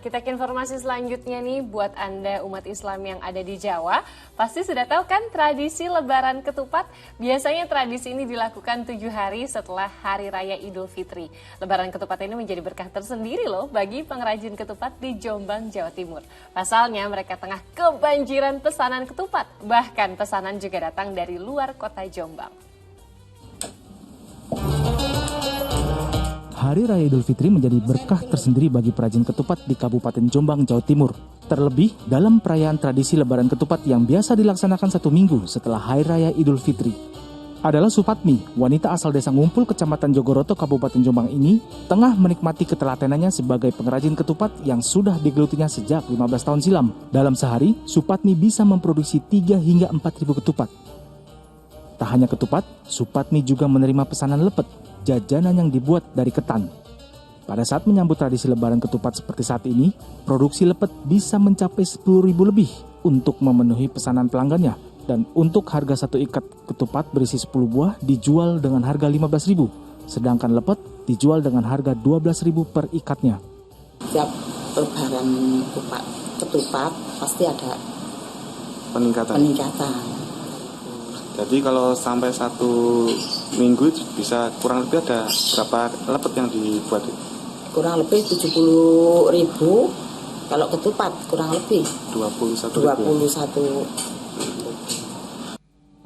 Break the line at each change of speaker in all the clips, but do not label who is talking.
kita ke informasi selanjutnya nih buat Anda umat Islam yang ada di Jawa. Pasti sudah tahu kan tradisi Lebaran Ketupat? Biasanya tradisi ini dilakukan 7 hari setelah Hari Raya Idul Fitri. Lebaran Ketupat ini menjadi berkah tersendiri loh bagi pengrajin ketupat di Jombang, Jawa Timur. Pasalnya mereka tengah kebanjiran pesanan ketupat. Bahkan pesanan juga datang dari luar kota Jombang.
Hari Raya Idul Fitri menjadi berkah tersendiri bagi perajin ketupat di Kabupaten Jombang, Jawa Timur. Terlebih dalam perayaan tradisi Lebaran Ketupat yang biasa dilaksanakan 1 minggu setelah Hari Raya Idul Fitri. Adalah Supatmi, wanita asal desa Ngumpul, Kecamatan Jogoroto, Kabupaten Jombang ini, tengah menikmati ketelatenannya sebagai pengrajin ketupat yang sudah digelutinya sejak 15 tahun silam. Dalam sehari, Supatmi bisa memproduksi 3 hingga 4.000 ketupat. Tak hanya ketupat, Supatmi juga menerima pesanan lepet, jajanan yang dibuat dari ketan. Pada saat menyambut tradisi Lebaran Ketupat seperti saat ini, produksi lepet bisa mencapai 10.000 lebih untuk memenuhi pesanan pelanggannya. Dan untuk harga 1 ikat ketupat berisi 10 buah dijual dengan harga 15.000, sedangkan lepet dijual dengan harga 12.000 per ikatnya.
Setiap Lebaran ketupat pasti ada peningkatan.
Jadi kalau sampai 1 minggu bisa kurang lebih ada berapa lepet yang dibuat?
Kurang lebih 70.000. Kalau ketupat kurang lebih 21.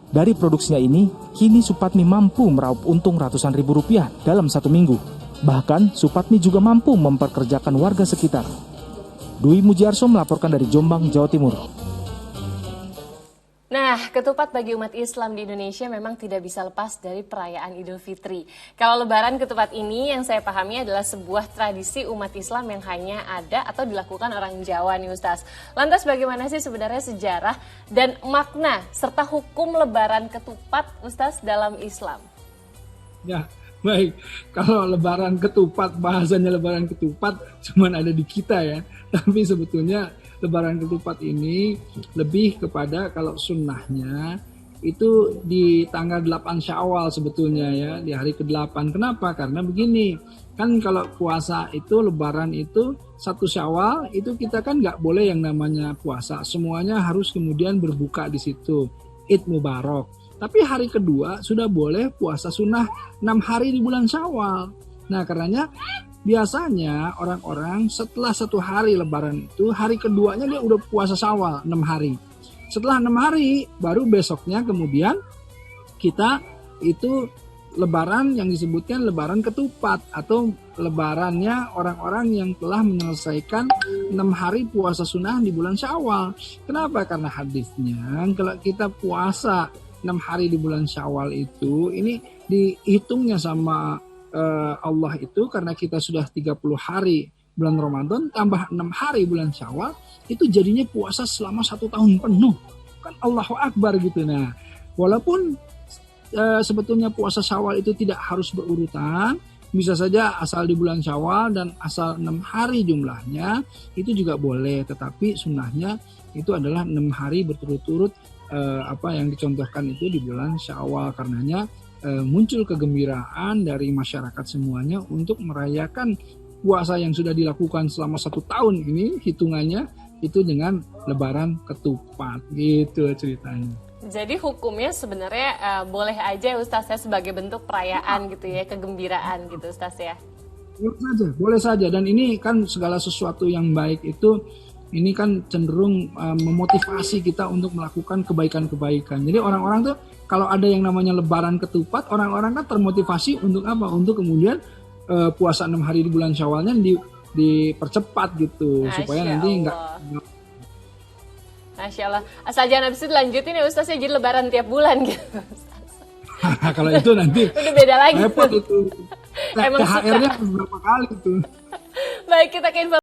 Dari produksinya ini, kini Supatmi mampu meraup untung ratusan ribu rupiah dalam 1 minggu. Bahkan Supatmi juga mampu memperkerjakan warga sekitar. Dwi Mujiarso melaporkan dari Jombang, Jawa Timur.
Nah, ketupat bagi umat Islam di Indonesia memang tidak bisa lepas dari perayaan Idul Fitri. Kalau Lebaran Ketupat ini yang saya pahami adalah sebuah tradisi umat Islam yang hanya ada atau dilakukan orang Jawa nih Ustaz. Lantas bagaimana sih sebenarnya sejarah dan makna serta hukum Lebaran Ketupat Ustaz dalam Islam?
Ya, baik. Kalau Lebaran Ketupat, bahasanya Lebaran Ketupat cuman ada di kita ya. Tapi sebetulnya Lebaran Ketupat ini lebih kepada kalau sunnahnya itu di tanggal 8 Syawal sebetulnya ya, di hari ke-8. Kenapa? Karena begini, kan kalau puasa itu Lebaran itu 1 Syawal itu kita kan nggak boleh yang namanya puasa. Semuanya harus kemudian berbuka di situ. Id Mubarak. Tapi hari kedua sudah boleh puasa sunnah 6 hari di bulan Syawal. Nah karenanya biasanya orang-orang setelah 1 hari Lebaran itu, hari keduanya dia udah puasa Syawal 6 hari. Setelah 6 hari, baru besoknya kemudian kita itu Lebaran yang disebutkan Lebaran Ketupat atau Lebarannya orang-orang yang telah menyelesaikan 6 hari puasa sunnah di bulan Syawal. Kenapa? Karena hadisnya kalau kita puasa 6 hari di bulan Syawal itu, ini dihitungnya sama Allah itu karena kita sudah 30 hari bulan Ramadan tambah 6 hari bulan Syawal itu jadinya puasa selama 1 tahun penuh. Kan Allahu Akbar gitu. Nah, walaupun sebetulnya puasa Syawal itu tidak harus berurutan, bisa saja asal di bulan Syawal dan asal 6 hari jumlahnya itu juga boleh, tetapi sunnahnya itu adalah 6 hari berturut-turut apa yang dicontohkan itu di bulan Syawal. Karenanya muncul kegembiraan dari masyarakat semuanya untuk merayakan puasa yang sudah dilakukan selama 1 tahun ini, hitungannya itu dengan Lebaran Ketupat gitu ceritanya.
Jadi hukumnya sebenarnya boleh aja ya Ustaz ya, sebagai bentuk perayaan gitu ya, kegembiraan gitu Ustaz ya.
Boleh saja, dan ini kan segala sesuatu yang baik itu ini kan cenderung memotivasi kita untuk melakukan kebaikan-kebaikan. Jadi orang-orang tuh kalau ada yang namanya Lebaran Ketupat, orang-orang kan termotivasi untuk apa? Untuk kemudian puasa 6 hari di bulan Syawalnya dipercepat gitu.
Masya
supaya nanti enggak.
Masya Allah. Asal jangan habis itu lanjutin ya Ustaz ya, jadi Lebaran tiap bulan gitu.
Kalau itu nanti
udah beda lagi.
Repot itu.
Emang
THR-nya berapa kali itu.
Baik, kita ke informasi